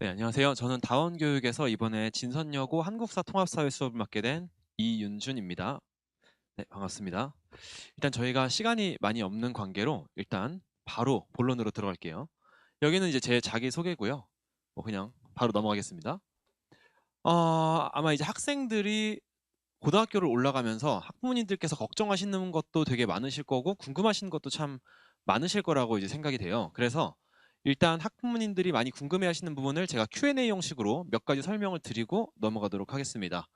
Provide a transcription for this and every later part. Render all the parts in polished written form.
네, 안녕하세요. 저는 다원교육에서 이번에 진선여고 한국사 통합사회 수업을 맡게 된 이윤준입니다. 네, 반갑습니다. 일단 저희가 시간이 많이 없는 관계로 일단 바로 본론으로 들어갈게요. 여기는 이제 제 자기소개고요. 그냥 바로 넘어가겠습니다. 아마 이제 학생들이 고등학교를 올라가면서 학부모님들께서 걱정하시는 것도 되게 많으실 거고 궁금하신 것도 참 많으실 거라고 이제 생각이 돼요. 그래서 일단 학부모님들이 많이 궁금해하시는 부분을 제가 Q&A 형식으로 몇 가지 설명을 드리고 넘어가도록 하겠습니다.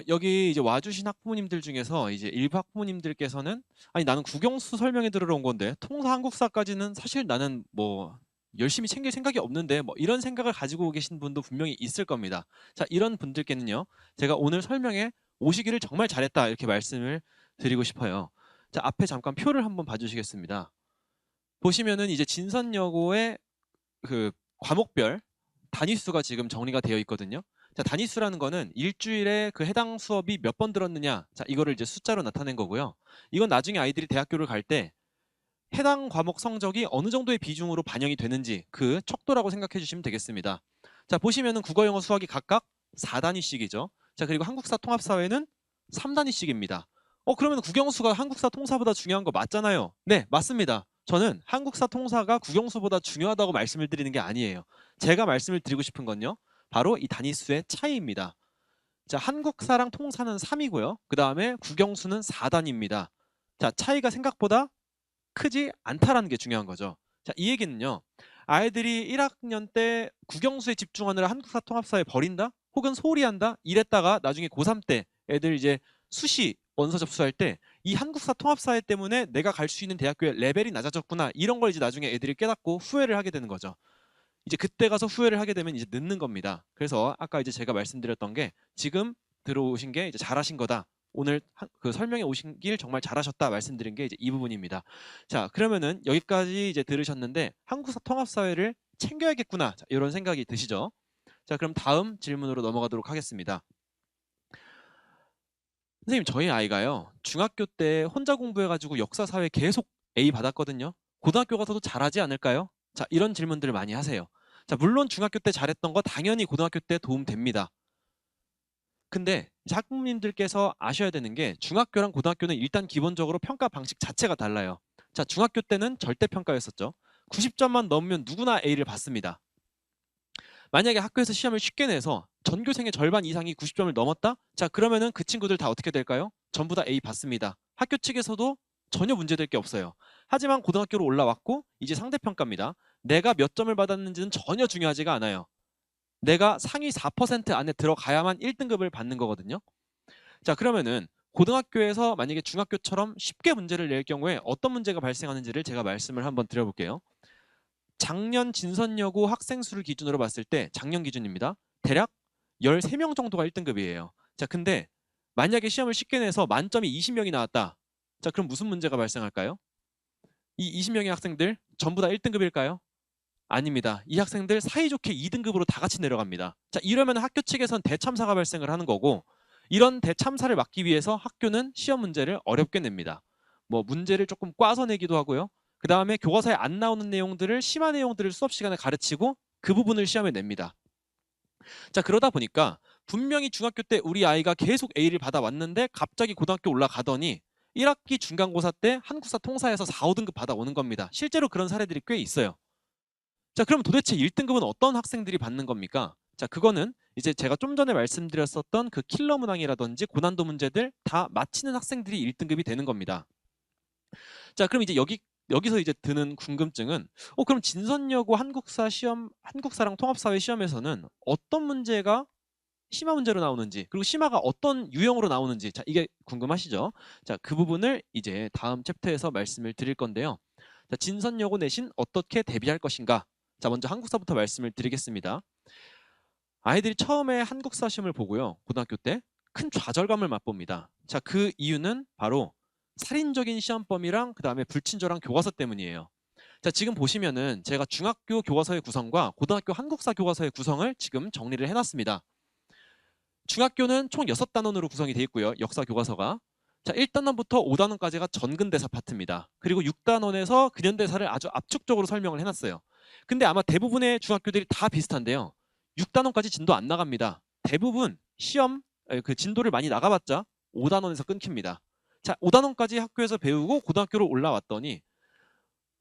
여기 이제 와주신 학부모님들 중에서 이제 일부 학부모님들께서는 아니 나는 국영수 설명회 들으러 온 건데 통사 한국사까지는 사실 나는 뭐 열심히 챙길 생각이 없는데 뭐 이런 생각을 가지고 계신 분도 분명히 있을 겁니다. 자, 이런 분들께는요, 제가 오늘 설명에 오시기를 정말 잘했다 이렇게 말씀을 드리고 싶어요. 자, 앞에 잠깐 표를 한번 봐주시겠습니다. 보시면은 이제 진선여고의 그 과목별 단위수가 지금 정리가 되어 있거든요. 자, 단위수라는 거는 일주일에 그 해당 수업이 몇 번 들었느냐, 자, 이거를 이제 숫자로 나타낸 거고요. 이건 나중에 아이들이 대학교를 갈 때 해당 과목 성적이 어느 정도의 비중으로 반영이 되는지 그 척도라고 생각해 주시면 되겠습니다. 자, 보시면은 국어, 영어, 수학이 각각 4단위씩이죠. 자, 그리고 한국사 통합사회는 3단위씩입니다. 그러면 국영수가 한국사 통사보다 중요한 거 맞잖아요. 네, 맞습니다. 저는 한국사 통사가 국영수보다 중요하다고 말씀을 드리는 게 아니에요. 제가 말씀을 드리고 싶은 건요, 바로 이 단위수의 차이입니다. 자, 한국사랑 통사는 3이고요. 그 다음에 국영수는 4단위입니다. 자, 차이가 생각보다 크지 않다라는 게 중요한 거죠. 자, 이 얘기는요, 아이들이 1학년 때 국영수에 집중하느라 한국사 통합사회 버린다? 혹은 소홀히 한다? 이랬다가 나중에 고3 때 애들 이제 수시 원서 접수할 때 이 한국사 통합사회 때문에 내가 갈 수 있는 대학교의 레벨이 낮아졌구나, 이런 걸 이제 나중에 애들이 깨닫고 후회를 하게 되는 거죠. 이제 그때 가서 후회를 하게 되면 이제 늦는 겁니다. 그래서 아까 이제 제가 말씀드렸던 게 지금 들어오신 게 이제 잘하신 거다, 오늘 그 설명에 오신 길 정말 잘하셨다 말씀드린 게 이제 이 부분입니다. 자, 그러면은 여기까지 이제 들으셨는데 한국사 통합사회를 챙겨야겠구나, 자, 이런 생각이 드시죠? 자, 그럼 다음 질문으로 넘어가도록 하겠습니다. 선생님, 저희 아이가요, 중학교 때 혼자 공부해가지고 역사사회 계속 A 받았거든요. 고등학교 가서도 잘하지 않을까요? 자, 이런 질문들을 많이 하세요. 자, 물론 중학교 때 잘했던 거 당연히 고등학교 때 도움됩니다. 근데 학부모님들께서 아셔야 되는 게 중학교랑 고등학교는 일단 기본적으로 평가 방식 자체가 달라요. 자, 중학교 때는 절대평가였었죠. 90점만 넘으면 누구나 A를 받습니다. 만약에 학교에서 시험을 쉽게 내서 전교생의 절반 이상이 90점을 넘었다? 자, 그러면은 그 친구들 다 어떻게 될까요? 전부 다 A 받습니다. 학교 측에서도 전혀 문제될 게 없어요. 하지만 고등학교로 올라왔고 이제 상대평가입니다. 내가 몇 점을 받았는지는 전혀 중요하지가 않아요. 내가 상위 4% 안에 들어가야만 1등급을 받는 거거든요. 자, 그러면은 고등학교에서 만약에 중학교처럼 쉽게 문제를 낼 경우에 어떤 문제가 발생하는지를 제가 말씀을 한번 드려볼게요. 작년 진선여고 학생 수를 기준으로 봤을 때, 작년 기준입니다, 대략 13명 정도가 1등급이에요. 자, 근데 만약에 시험을 쉽게 내서 만점이 20명이 나왔다. 자, 그럼 무슨 문제가 발생할까요? 이 20명의 학생들 전부 다 1등급일까요? 아닙니다. 이 학생들 사이좋게 2등급으로 다 같이 내려갑니다. 자, 이러면 학교 측에선 대참사가 발생을 하는 거고, 이런 대참사를 막기 위해서 학교는 시험 문제를 어렵게 냅니다. 뭐 문제를 조금 꽈서 내기도 하고요. 그 다음에 교과서에 안 나오는 내용들을, 심한 내용들을 수업 시간에 가르치고 그 부분을 시험에 냅니다. 자, 그러다 보니까 분명히 중학교 때 우리 아이가 계속 A를 받아왔는데 갑자기 고등학교 올라가더니 1학기 중간고사 때 한국사 통사에서 4, 5등급 받아오는 겁니다. 실제로 그런 사례들이 꽤 있어요. 자, 그럼 도대체 1등급은 어떤 학생들이 받는 겁니까? 자, 그거는 이제 제가 좀 전에 말씀드렸었던 그 킬러 문항이라든지 고난도 문제들 다 마치는 학생들이 1등급이 되는 겁니다. 자, 그럼 이제 여기서 이제 드는 궁금증은, 그럼 진선여고 한국사 시험, 한국사랑 통합사회 시험에서는 어떤 문제가 심화 문제로 나오는지, 그리고 심화가 어떤 유형으로 나오는지, 자, 이게 궁금하시죠? 자, 그 부분을 이제 다음 챕터에서 말씀을 드릴 건데요. 자, 진선여고 내신 어떻게 대비할 것인가? 자, 먼저 한국사부터 말씀을 드리겠습니다. 아이들이 처음에 한국사 시험을 보고요, 고등학교 때 큰 좌절감을 맛봅니다. 자, 그 이유는 바로 살인적인 시험범위랑 그 다음에 불친절한 교과서 때문이에요. 자, 지금 보시면은 제가 중학교 교과서의 구성과 고등학교 한국사 교과서의 구성을 지금 정리를 해놨습니다. 중학교는 총 6단원으로 구성이 되어 있고요, 역사 교과서가. 자, 1단원부터 5단원까지가 전근대사 파트입니다. 그리고 6단원에서 근현대사를 아주 압축적으로 설명을 해놨어요. 근데 아마 대부분의 중학교들이 다 비슷한데요. 6단원까지 진도 안 나갑니다. 대부분 시험 그 진도를 많이 나가봤자 5단원에서 끊깁니다. 자, 5단원까지 학교에서 배우고 고등학교로 올라왔더니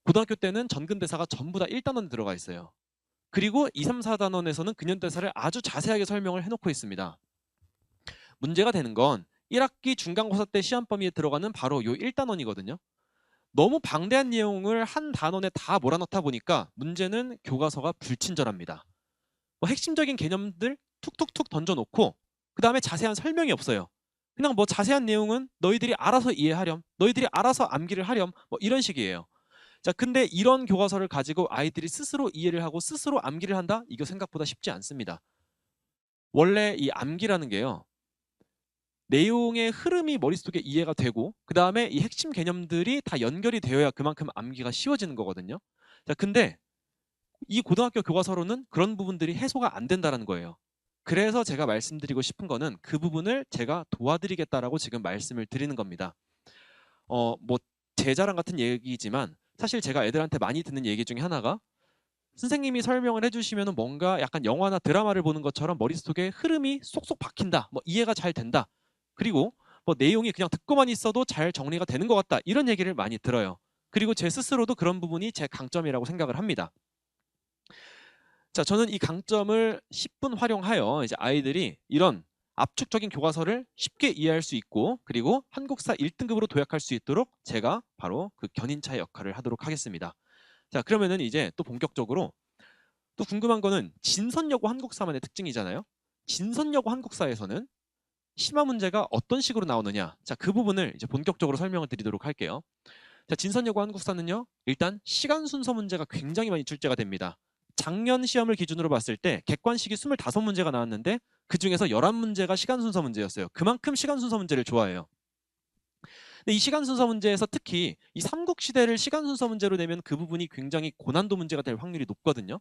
고등학교 때는 전근대사가 전부 다 1단원에 들어가 있어요. 그리고 2, 3, 4단원에서는 근현대사를 아주 자세하게 설명을 해놓고 있습니다. 문제가 되는 건 1학기 중간고사 때 시험 범위에 들어가는 바로 요 1단원이거든요. 너무 방대한 내용을 한 단원에 다 몰아넣다 보니까 문제는 교과서가 불친절합니다. 뭐 핵심적인 개념들 툭툭툭 던져놓고 그 다음에 자세한 설명이 없어요. 그냥 뭐 자세한 내용은 너희들이 알아서 이해하렴, 너희들이 알아서 암기를 하렴, 뭐 이런 식이에요. 자, 근데 이런 교과서를 가지고 아이들이 스스로 이해를 하고 스스로 암기를 한다? 이거 생각보다 쉽지 않습니다. 원래 이 암기라는 게요, 내용의 흐름이 머릿속에 이해가 되고 그 다음에 이 핵심 개념들이 다 연결이 되어야 그만큼 암기가 쉬워지는 거거든요. 자, 근데 이 고등학교 교과서로는 그런 부분들이 해소가 안 된다는 거예요. 그래서 제가 말씀드리고 싶은 거는 그 부분을 제가 도와드리겠다라고 지금 말씀을 드리는 겁니다. 뭐 제 자랑 같은 얘기지만 사실 제가 애들한테 많이 듣는 얘기 중에 하나가, 선생님이 설명을 해주시면 뭔가 약간 영화나 드라마를 보는 것처럼 머릿속에 흐름이 쏙쏙 박힌다, 뭐 이해가 잘 된다, 그리고 뭐 내용이 그냥 듣고만 있어도 잘 정리가 되는 것 같다, 이런 얘기를 많이 들어요. 그리고 제 스스로도 그런 부분이 제 강점이라고 생각을 합니다. 자, 저는 이 강점을 10분 활용하여 이제 아이들이 이런 압축적인 교과서를 쉽게 이해할 수 있고 그리고 한국사 1등급으로 도약할 수 있도록 제가 바로 그 견인차의 역할을 하도록 하겠습니다. 자, 그러면은 이제 또 본격적으로 또 궁금한 거는 진선여고 한국사만의 특징이잖아요. 진선여고 한국사에서는 심화 문제가 어떤 식으로 나오느냐, 자, 그 부분을 이제 본격적으로 설명을 드리도록 할게요. 자, 진선여고 한국사는요, 일단 시간 순서 문제가 굉장히 많이 출제가 됩니다. 작년 시험을 기준으로 봤을 때 객관식이 25문제가 나왔는데 그 중에서 11문제가 시간 순서 문제였어요. 그만큼 시간 순서 문제를 좋아해요. 근데 이 시간 순서 문제에서 특히 이 삼국시대를 시간 순서 문제로 내면 그 부분이 굉장히 고난도 문제가 될 확률이 높거든요.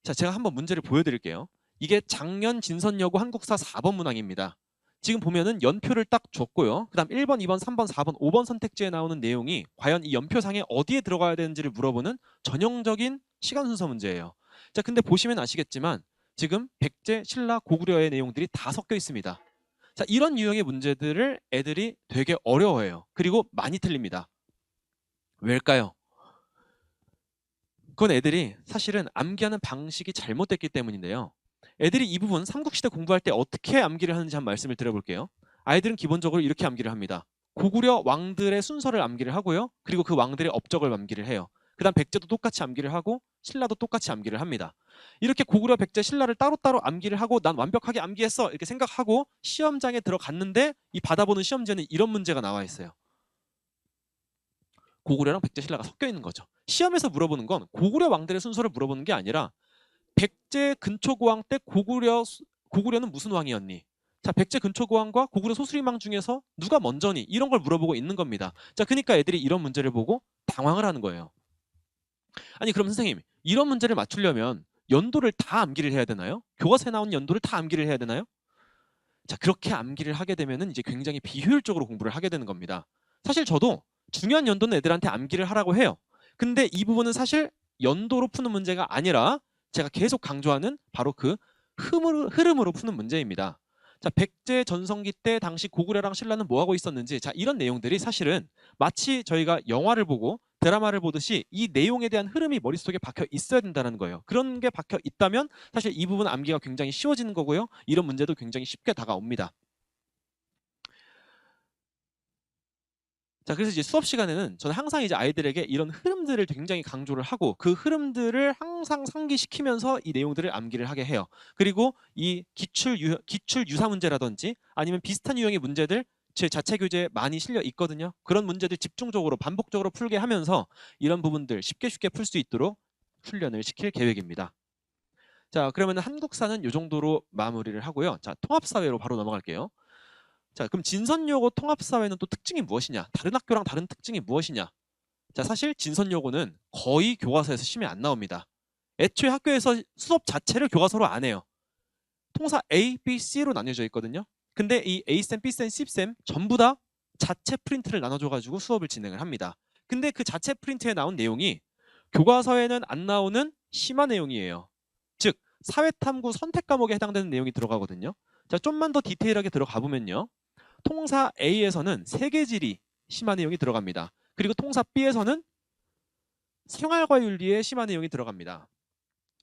자, 제가 한번 문제를 보여드릴게요. 이게 작년 진선여고 한국사 4번 문항입니다. 지금 보면은 연표를 딱 줬고요. 그 다음 1번, 2번, 3번, 4번, 5번 선택지에 나오는 내용이 과연 이 연표상에 어디에 들어가야 되는지를 물어보는 전형적인 시간 순서 문제예요. 자, 근데 보시면 아시겠지만 지금 백제, 신라, 고구려의 내용들이 다 섞여 있습니다. 자, 이런 유형의 문제들을 애들이 되게 어려워해요. 그리고 많이 틀립니다. 왜일까요? 그건 애들이 사실은 암기하는 방식이 잘못됐기 때문인데요. 애들이 이 부분 삼국시대 공부할 때 어떻게 암기를 하는지 한번 말씀을 드려볼게요. 아이들은 기본적으로 이렇게 암기를 합니다. 고구려 왕들의 순서를 암기를 하고요. 그리고 그 왕들의 업적을 암기를 해요. 그 다음 백제도 똑같이 암기를 하고 신라도 똑같이 암기를 합니다. 이렇게 고구려, 백제, 신라를 따로따로 암기를 하고 난 완벽하게 암기했어 이렇게 생각하고 시험장에 들어갔는데 이 받아보는 시험지에는 이런 문제가 나와 있어요. 고구려랑 백제, 신라가 섞여 있는 거죠. 시험에서 물어보는 건 고구려 왕들의 순서를 물어보는 게 아니라 백제 근초고왕 때 고구려는 무슨 왕이었니? 자, 백제 근초고왕과 고구려 소수림왕 중에서 누가 먼저니? 이런 걸 물어보고 있는 겁니다. 자, 그러니까 애들이 이런 문제를 보고 당황을 하는 거예요. 아니, 그럼 선생님, 이런 문제를 맞추려면 연도를 다 암기를 해야 되나요? 교과서에 나온 연도를 다 암기를 해야 되나요? 자, 그렇게 암기를 하게 되면은 이제 굉장히 비효율적으로 공부를 하게 되는 겁니다. 사실 저도 중요한 연도는 애들한테 암기를 하라고 해요. 근데 이 부분은 사실 연도로 푸는 문제가 아니라 제가 계속 강조하는 바로 그 흐름으로 푸는 문제입니다. 자, 백제 전성기 때 당시 고구려랑 신라는 뭐 하고 있었는지, 자, 이런 내용들이 사실은 마치 저희가 영화를 보고 드라마를 보듯이 이 내용에 대한 흐름이 머릿속에 박혀 있어야 된다는 거예요. 그런 게 박혀 있다면 사실 이 부분 암기가 굉장히 쉬워지는 거고요. 이런 문제도 굉장히 쉽게 다가옵니다. 자, 그래서 이제 수업 시간에는 저는 항상 이제 아이들에게 이런 흐름들을 굉장히 강조를 하고 그 흐름들을 항상 상기시키면서 이 내용들을 암기를 하게 해요. 그리고 이 기출 유사 문제라든지 아니면 비슷한 유형의 문제들 제 자체 교재에 많이 실려 있거든요. 그런 문제들 집중적으로 반복적으로 풀게 하면서 이런 부분들 쉽게 풀 수 있도록 훈련을 시킬 계획입니다. 자, 그러면 한국사는 이 정도로 마무리를 하고요. 자, 통합사회로 바로 넘어갈게요. 자, 그럼 진선여고 통합사회는 또 특징이 무엇이냐? 다른 학교랑 다른 특징이 무엇이냐? 자, 사실 진선여고는 거의 교과서에서 시험에 안 나옵니다. 애초에 학교에서 수업 자체를 교과서로 안 해요. 통사 A, B, C로 나뉘어져 있거든요. 근데 이 A쌤, B쌤, C쌤 전부 다 자체 프린트를 나눠줘가지고 수업을 진행을 합니다. 근데 그 자체 프린트에 나온 내용이 교과서에는 안 나오는 심화 내용이에요. 즉 사회탐구 선택 과목에 해당되는 내용이 들어가거든요. 자, 좀만 더 디테일하게 들어가 보면요. 통사 A에서는 세계지리 심화 내용이 들어갑니다. 그리고 통사 B에서는 생활과 윤리의 심화 내용이 들어갑니다.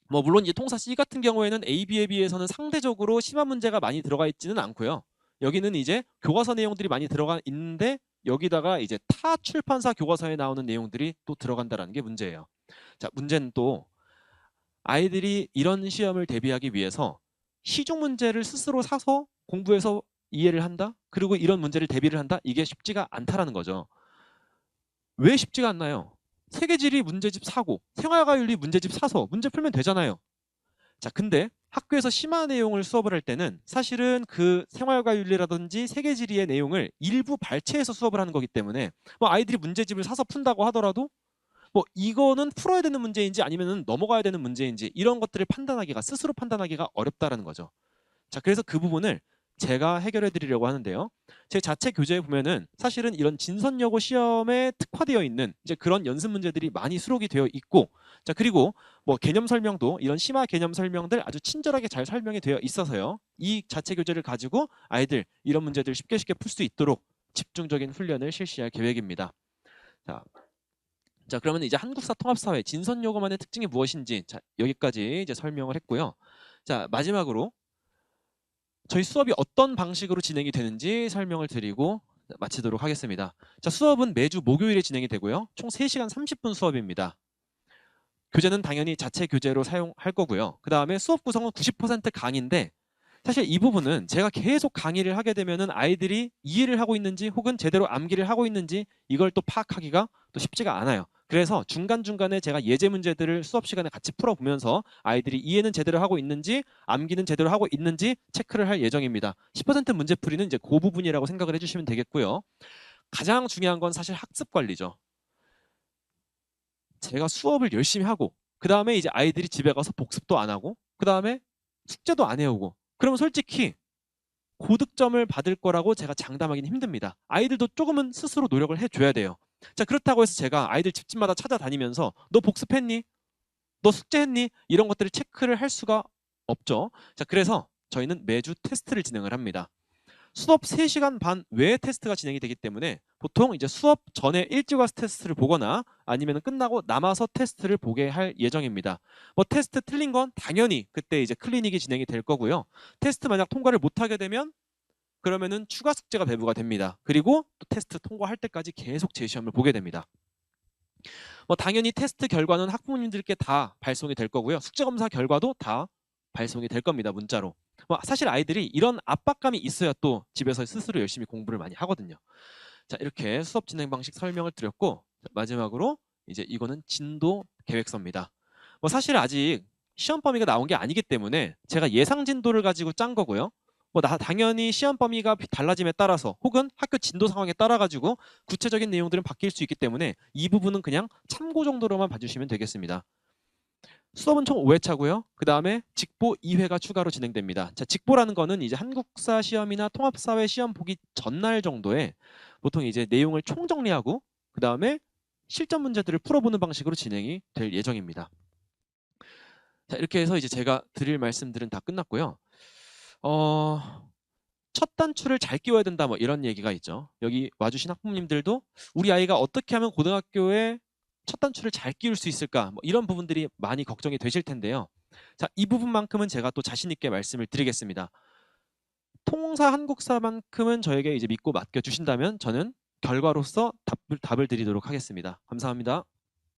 뭐 물론 이제 통사 C 같은 경우에는 A, B에 비해서는 상대적으로 심화 문제가 많이 들어가 있지는 않고요. 여기는 이제 교과서 내용들이 많이 들어가 있는데 여기다가 이제 타 출판사 교과서에 나오는 내용들이 또 들어간다는 게 문제예요. 자, 문제는 또 아이들이 이런 시험을 대비하기 위해서 시중 문제를 스스로 사서 공부해서 이해를 한다? 그리고 이런 문제를 대비를 한다? 이게 쉽지가 않다라는 거죠. 왜 쉽지가 않나요? 세계지리 문제집 사고 생활과 윤리 문제집 사서 문제 풀면 되잖아요. 자, 근데 학교에서 심화 내용을 수업을 할 때는 사실은 그 생활과 윤리라든지 세계지리의 내용을 일부 발췌해서 수업을 하는 거기 때문에 뭐 아이들이 문제집을 사서 푼다고 하더라도 뭐 이거는 풀어야 되는 문제인지 아니면 넘어가야 되는 문제인지 이런 것들을 판단하기가 스스로 판단하기가 어렵다라는 거죠. 자, 그래서 그 부분을 제가 해결해 드리려고 하는데요. 제 자체 교재에 보면은 사실은 이런 진선여고 시험에 특화되어 있는 이제 그런 연습 문제들이 많이 수록이 되어 있고, 자, 그리고 뭐 개념 설명도 이런 심화 개념 설명들 아주 친절하게 잘 설명이 되어 있어서요. 이 자체 교재를 가지고 아이들 이런 문제들 쉽게 풀 수 있도록 집중적인 훈련을 실시할 계획입니다. 자, 그러면 이제 한국사 통합사회 진선여고만의 특징이 무엇인지 자, 여기까지 이제 설명을 했고요. 자, 마지막으로 저희 수업이 어떤 방식으로 진행이 되는지 설명을 드리고 마치도록 하겠습니다. 자, 수업은 매주 목요일에 진행이 되고요. 총 3시간 30분 수업입니다. 교재는 당연히 자체 교재로 사용할 거고요. 그 다음에 수업 구성은 90% 강의인데 사실 이 부분은 제가 계속 강의를 하게 되면은 아이들이 이해를 하고 있는지 혹은 제대로 암기를 하고 있는지 이걸 또 파악하기가 또 쉽지가 않아요. 그래서 중간중간에 제가 예제 문제들을 수업 시간에 같이 풀어보면서 아이들이 이해는 제대로 하고 있는지 암기는 제대로 하고 있는지 체크를 할 예정입니다. 10% 문제풀이는 이제 그 부분이라고 생각을 해주시면 되겠고요. 가장 중요한 건 사실 학습 관리죠. 제가 수업을 열심히 하고 그 다음에 이제 아이들이 집에 가서 복습도 안 하고 그 다음에 숙제도 안 해오고 그러면 솔직히 고득점을 받을 거라고 제가 장담하기는 힘듭니다. 아이들도 조금은 스스로 노력을 해줘야 돼요. 자, 그렇다고 해서 제가 아이들 집집마다 찾아다니면서 너 복습했니? 너 숙제했니? 이런 것들을 체크를 할 수가 없죠. 자, 그래서 저희는 매주 테스트를 진행을 합니다. 수업 3시간 반 외에 테스트가 진행이 되기 때문에 보통 이제 수업 전에 일찍 와서 테스트를 보거나 아니면 끝나고 남아서 테스트를 보게 할 예정입니다. 뭐 테스트 틀린 건 당연히 그때 이제 클리닉이 진행이 될 거고요. 테스트 만약 통과를 못하게 되면 그러면은 추가 숙제가 배부가 됩니다. 그리고 또 테스트 통과할 때까지 계속 재시험을 보게 됩니다. 뭐 당연히 테스트 결과는 학부모님들께 다 발송이 될 거고요. 숙제 검사 결과도 다 발송이 될 겁니다. 문자로. 뭐 사실 아이들이 이런 압박감이 있어야 또 집에서 스스로 열심히 공부를 많이 하거든요. 자, 이렇게 수업 진행 방식 설명을 드렸고 마지막으로 이제 이거는 진도 계획서입니다. 뭐 사실 아직 시험 범위가 나온 게 아니기 때문에 제가 예상 진도를 가지고 짠 거고요. 뭐 당연히 시험 범위가 달라짐에 따라서 혹은 학교 진도 상황에 따라 가지고 구체적인 내용들은 바뀔 수 있기 때문에 이 부분은 그냥 참고 정도로만 봐주시면 되겠습니다. 수업은 총 5회차고요. 그 다음에 직보 2회가 추가로 진행됩니다. 자, 직보라는 거는 이제 한국사 시험이나 통합사회 시험 보기 전날 정도에 보통 이제 내용을 총정리하고 그 다음에 실전 문제들을 풀어보는 방식으로 진행이 될 예정입니다. 자, 이렇게 해서 이제 제가 드릴 말씀들은 다 끝났고요. 첫 단추를 잘 끼워야 된다 뭐 이런 얘기가 있죠. 여기 와주신 학부모님들도 우리 아이가 어떻게 하면 고등학교에 첫 단추를 잘 끼울 수 있을까 뭐 이런 부분들이 많이 걱정이 되실 텐데요. 자, 이 부분만큼은 제가 또 자신 있게 말씀을 드리겠습니다. 통사 한국사만큼은 저에게 이제 믿고 맡겨 주신다면 저는 결과로서 답을 드리도록 하겠습니다. 감사합니다.